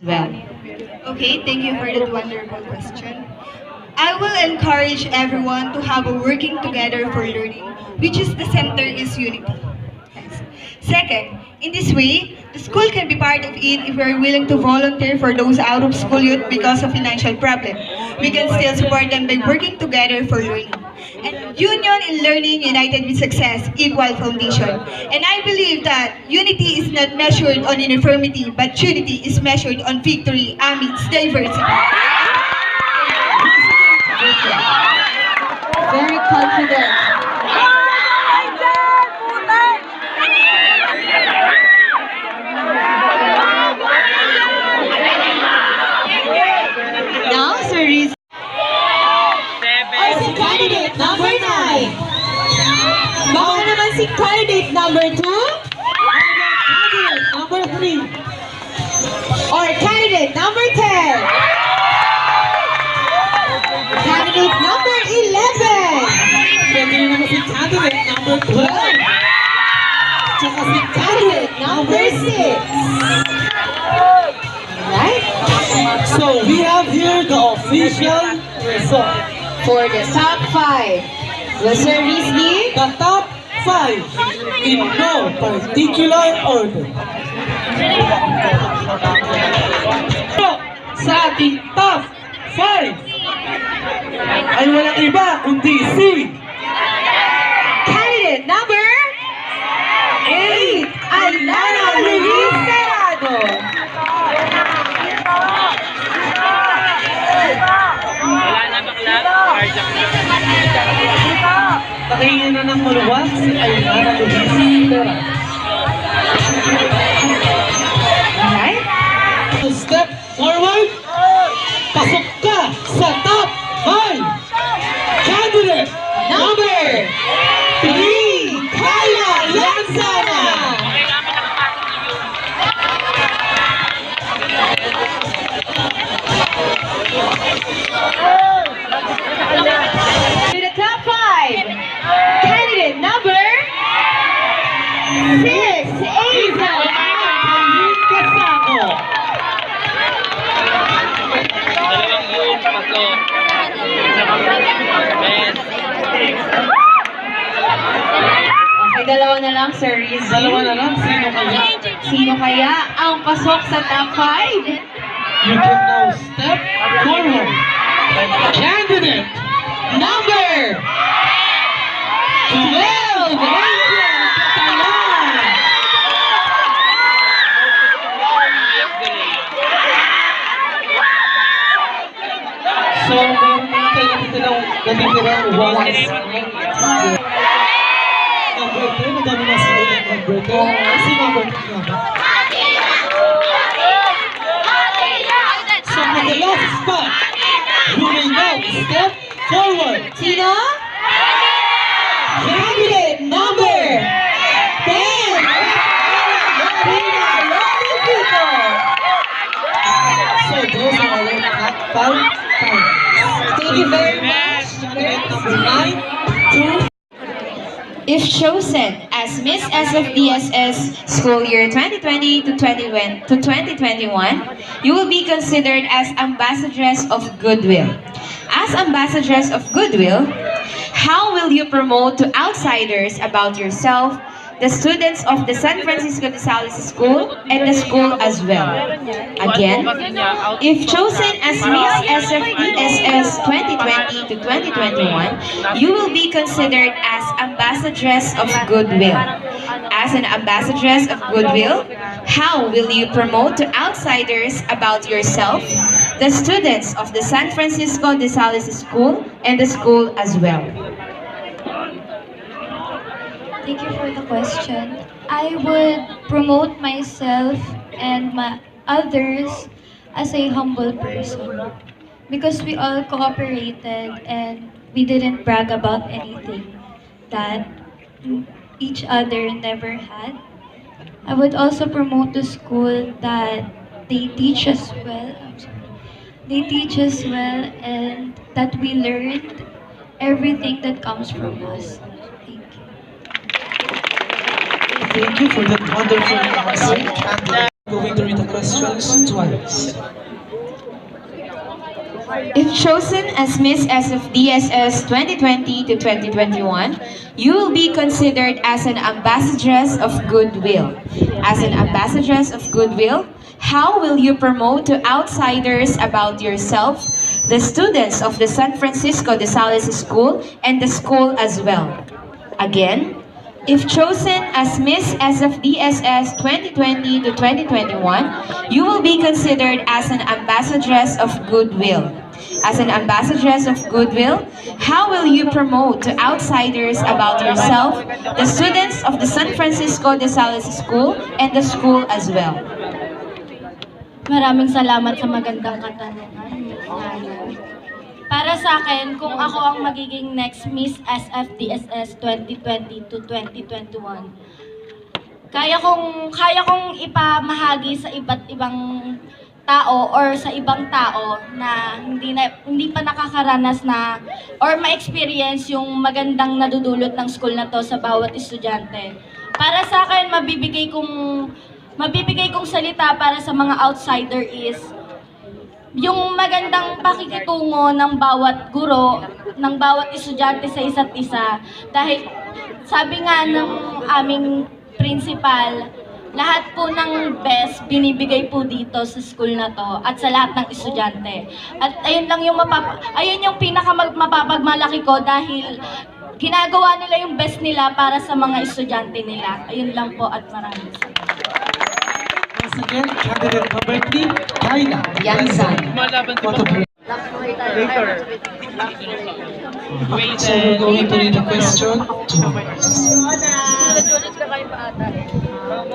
well. Okay, thank you for that wonderful question. I will encourage everyone to have a working together for learning, which is the center is unity. Yes. Second, in this way, the school can be part of it if we are willing to volunteer for those out of school youth because of financial problem. We can still support them by working together for learning. And union in learning united with success, equal foundation. And I believe that unity is not measured on uniformity, but unity is measured on victory amidst diversity. Very confident. Now, Sir Riz. Ay, si candidate number 9. Baka naman si candidate number 2. Candidate number 3. Or candidate number 10. Candidate number 11. Pwede rin naman si candidate number 12. Tsaka si candidate number 6. Alright? So we have here the official result. For the top 5, will Sir Riz give? The top 5 in no particular order. So, sa ating top 5 ay walang iba kundi si Candidate number 8 Aylana Luis Serrano. Pakinggan na ng maluwag si Aylana Luis Serrano. Alright? To step forward, pasok ka sa top 5. Candidate number 3, Kaya Lansana. To the top 5, candidate number 6, Hazel Pauline Casano. Okay, dalawa na lang, Sir Riz. Dalawa na lang, sino kaya? Sino kaya ang pasok sa top 5? You can now step forward. Candidate number 12, Angel Catalan. So, meron natin natitirang 1. Number 10, madami na sila ng number 10. Si number 10 naman. So, for the last spot, you may now step forward. Sino? Candidate number 10, Pina Rodrigo. So, those are our top 5 finalists. Thank you very much. Candidate number 9, 2. If chosen as Miss SFDSS School Year 2020 to 2021, you will be considered as Ambassadress of Goodwill. As Ambassadress of Goodwill, how will you promote to outsiders about yourself, the students of the San Francisco de Sales School, and the school as well? Again, if chosen as Miss SFDSS 2020 to 2021, you will be considered as Ambassadress of Goodwill. As an Ambassadress of Goodwill, how will you promote to outsiders about yourself, the students of the San Francisco de Sales School, and the school as well? Thank you for the question. I would promote myself and my others as a humble person because we all cooperated and we didn't brag about anything that each other never had. I would also promote the school that they teach us well. They teach us well and that we learned everything that comes from us. Thank you. Thank you for that wonderful answer. Going to read the questions twice. If chosen as Miss SFDSS 2020 to 2021, you will be considered as an ambassadress of goodwill. As an ambassadress of goodwill, how will you promote to outsiders about yourself, the students of the San Francisco de Sales School, and the school as well? Again, if chosen as Miss SFDSS 2020 to 2021, you will be considered as an ambassadress of goodwill. As an ambassadress of goodwill, how will you promote to outsiders about yourself, the students of the San Francisco de Sales School, and the school as well? Maraming salamat sa magandang katanungan, Miss Nana. Para sa akin, kung ako ang magiging next Miss SFDSS 2020 to 2021, kaya kong ipamahagi sa iba't ibang tao or sa ibang tao na hindi pa nakakaranas na or ma-experience yung magandang nadudulot ng school na to sa bawat estudyante. Para sa akin, mabibigay kong salita para sa mga outsider is yung magandang pakikitungo ng bawat guro, ng bawat estudyante sa isa't isa. Dahil sabi nga ng aming principal, lahat po ng best binibigay po dito sa school na to at sa lahat ng estudyante. At ayun yung mapapagmalaki ko dahil ginagawa nila yung best nila para sa mga estudyante nila. Ayun lang po at maraming salamat. Once again, candidate number 3, Kyla. Yansan. So we're going to read the question twice.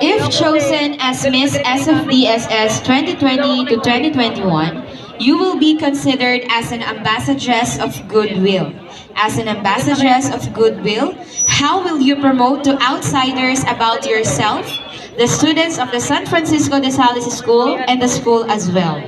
If chosen as Miss SFDSS 2020 to 2021, you will be considered as an ambassadress of goodwill. As an ambassadress of goodwill, how will you promote to outsiders about yourself, the students of the San Francisco de Sales School, and the school as well?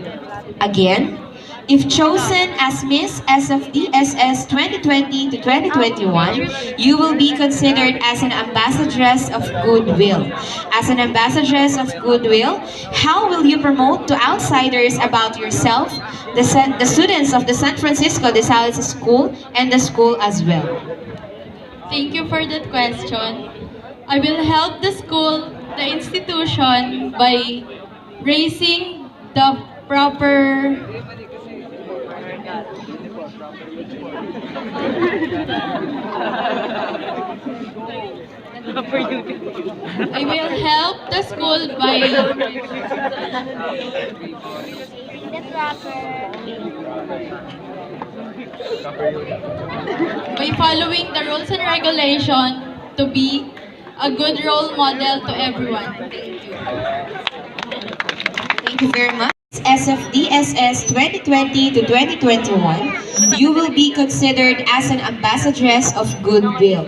Again, if chosen as Miss SFDSS 2020 to 2021, you will be considered as an ambassadress of goodwill. As an ambassadress of goodwill, how will you promote to outsiders about yourself, the students of the San Francisco de Sales School, and the school as well? Thank you for that question. I will help the school, the institution, by raising the proper I will help the school by following the rules and regulation to be a good role model to everyone. Thank you. Thank you very much. SFDSS 2020 to 2021, you will be considered as an ambassadress of goodwill.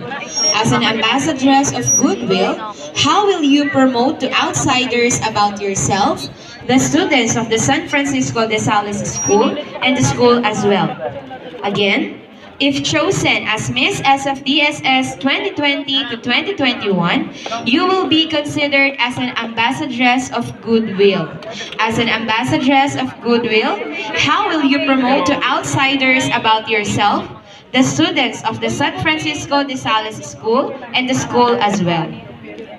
As an ambassadress of goodwill, how will you promote to outsiders about yourself, the students of the San Francisco de Sales School, and the school as well? Again, if chosen as Miss SFDSS 2020 to 2021, you will be considered as an ambassadress of goodwill. As an ambassadress of goodwill, how will you promote to outsiders about yourself, the students of the San Francisco de Sales School, and the school as well?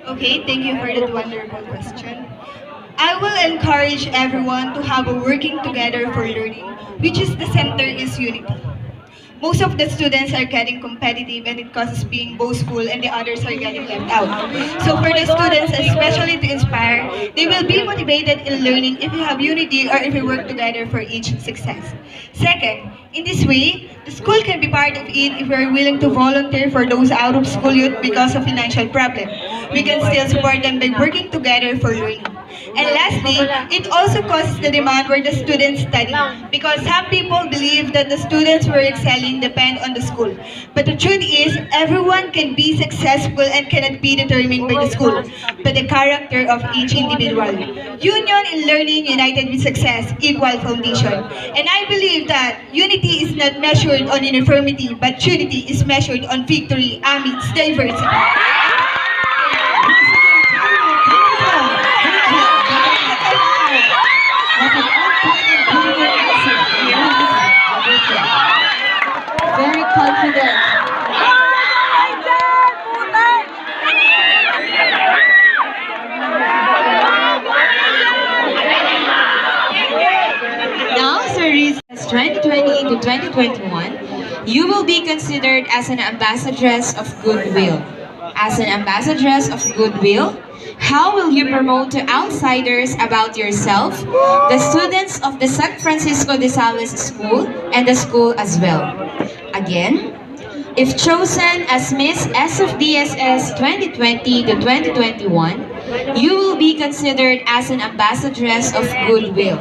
Okay, thank you for that wonderful question. I will encourage everyone to have a working together for learning, which is the center is unity. Most of the students are getting competitive and it causes being boastful and the others are getting left out. So for the students, especially to inspire, they will be motivated in learning if you have unity or if you work together for each success. Second, in this way, the school can be part of it if we are willing to volunteer for those out of school youth because of financial problem. We can still support them by working together for learning. And lastly, it also causes the demand where the students study because some people believe that the students who are excelling depend on the school. But the truth is, everyone can be successful and cannot be determined by the school, but the character of each individual. Union in learning, united with success, equal foundation. And I believe that unity is not measured on uniformity, but unity is measured on victory amidst diversity. confident. Now, Series 2020 to 2021, you will be considered as an ambassadress of goodwill. As an ambassadress of goodwill, how will you promote to outsiders about yourself, the students of the San Francisco de Sales School, and the school as well? Again, if chosen as Miss SFDSS 2020 to 2021, you will be considered as an ambassadress of goodwill.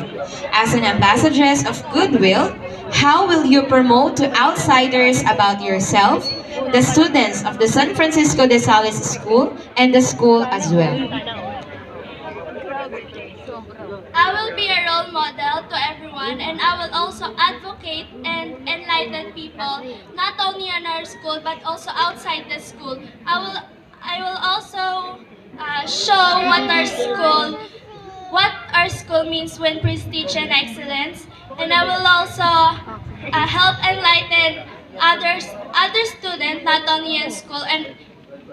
As an ambassadress of goodwill, how will you promote to outsiders about yourself, the students of the San Francisco de Sales School, and the school as well? I will be a role model to everyone, and I will also advocate and enlighten people, not only in our school but also outside the school. I will also show what our school means when prestige and excellence, and I will also help enlighten other students, not only in school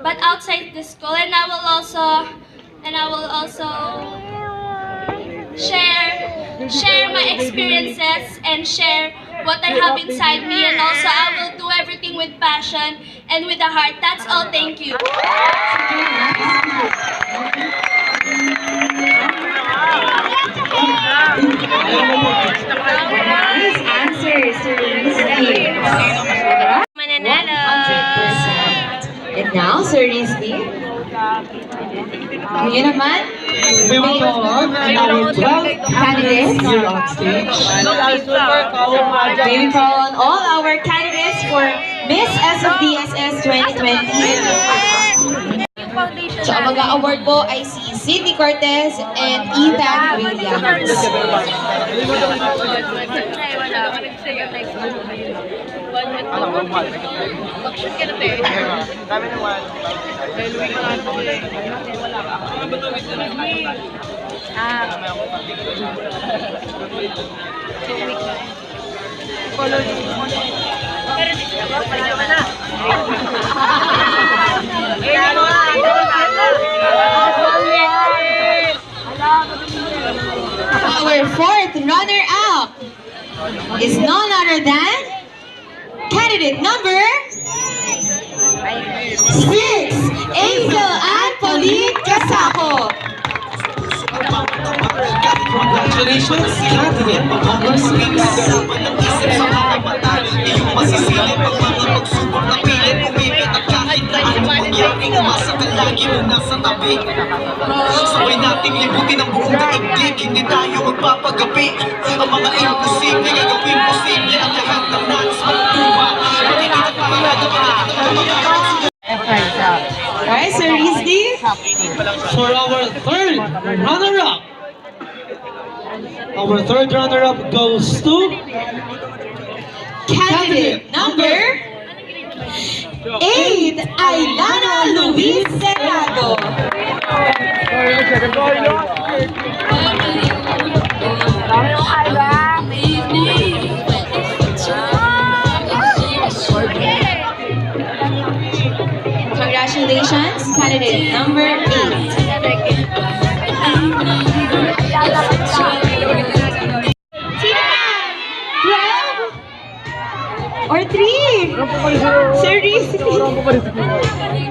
but outside the school, and I will also share my experiences and share what I have inside me, and also I will do everything with passion and with a heart. That's all. Thank you. Nice answers, Series D. Mananalo. 100%. And now, Series D. Ngayon naman, We will go on and our 12 candidates here on stage. may we call on all our candidates for Miss SFDSS 2020. So, ang mag-award po ay si Sydney Cortez and Ethan Williams. Our fourth runner-up is none other than candidate number 6, Angel Ann Pauline Casako. Congratulations, candidate number 6. Iyong masisilip ang mga pagsubok na pilit umigat at kahit na anong mangyari umasa ka lagi mo nasa tabi. Sabay nating libutin ang buong daigdig, hindi tayo magpapagabi. Ang mga imposible gagawin posible, ang lahat ng nais magtuwa. Makikita pa mga Alright, Sir Rizdi. For our third runner-up. Our third runner-up goes to Candidate number 8, Ailana Luis Serrado. Congratulations, candidate number 8. Or 3? Seriously?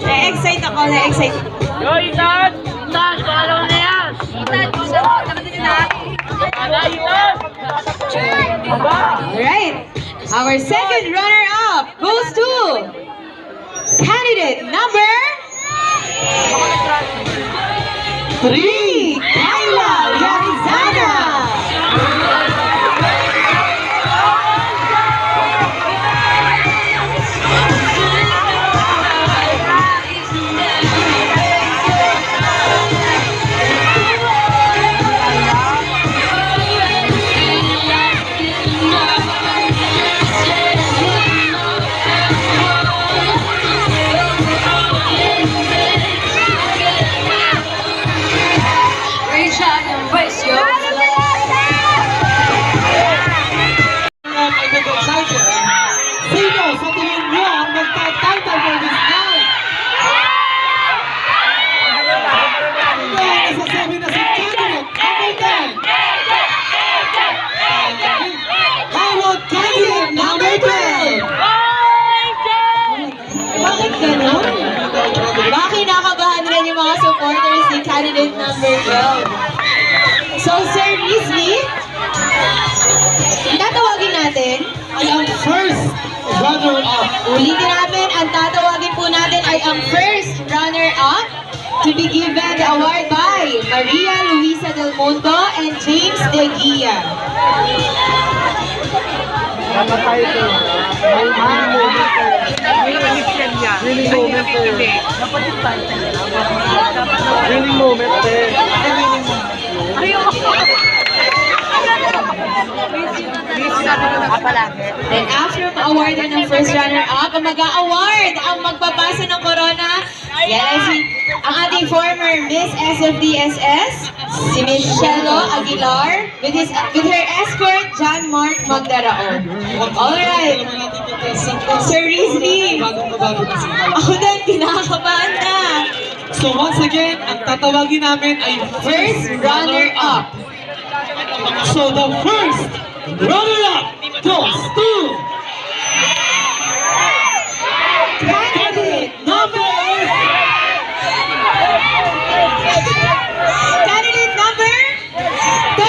Na-excite ako, na-excite. Yo, Ethan! Ethan, follow na yan! Alright. Our second runner-up goes to candidate number 3, Kayla Yarizana. Great shot, Ulitin namin, ang tatawagin po natin ay ang first runner-up to be given the award by Maria Luisa Del Mundo and James De Guia. Then after ma-awardan ng first runner-up, ang mag-a-award, ang magpapasa ng corona, yan ay ang ating former Miss SFDSS, si Miss Shelo Aguilar, with her escort, John Mark Magdaraon. Alright. Sir Rizli, ako din, kinakabahan na. So once again, ang tatawagin namin ay First runner-up. So the first runner-up goes to candidate number Candidate number 10.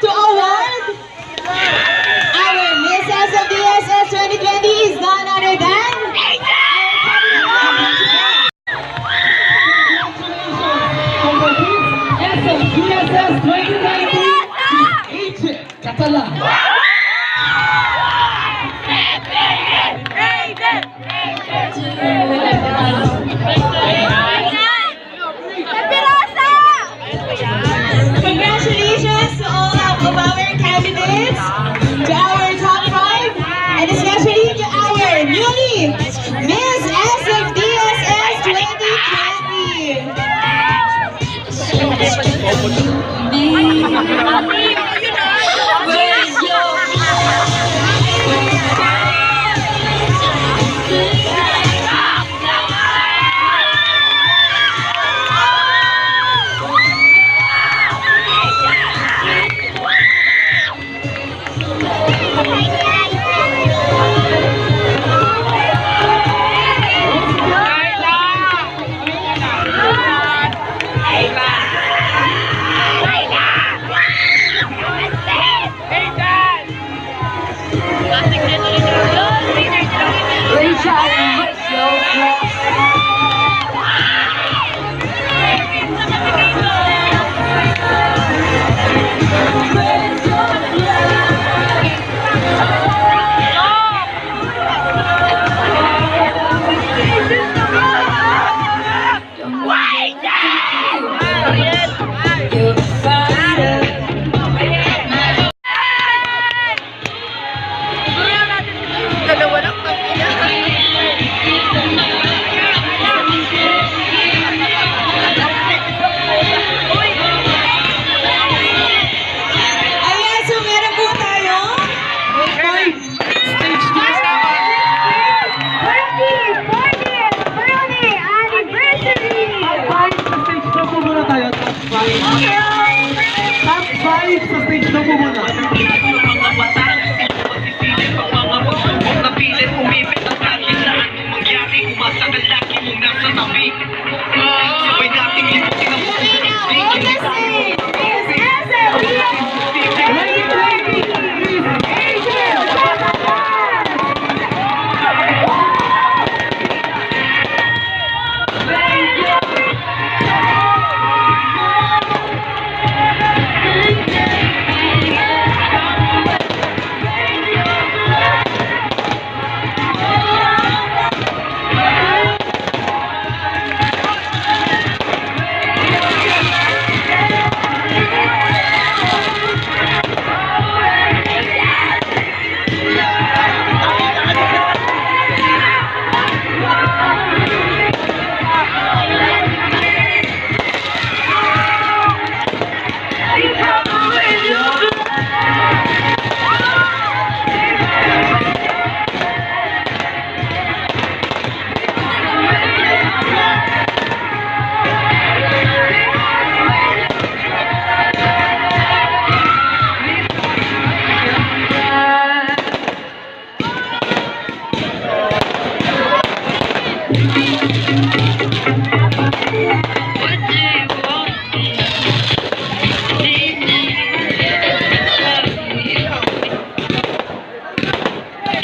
To award our Miss SFDSS 2020 is none other than SFDSS 2020 Agent Catalan. Congratulations to all of our candidates, to our top 5, and especially to our newly Miss SFDSS 2020.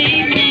Amen.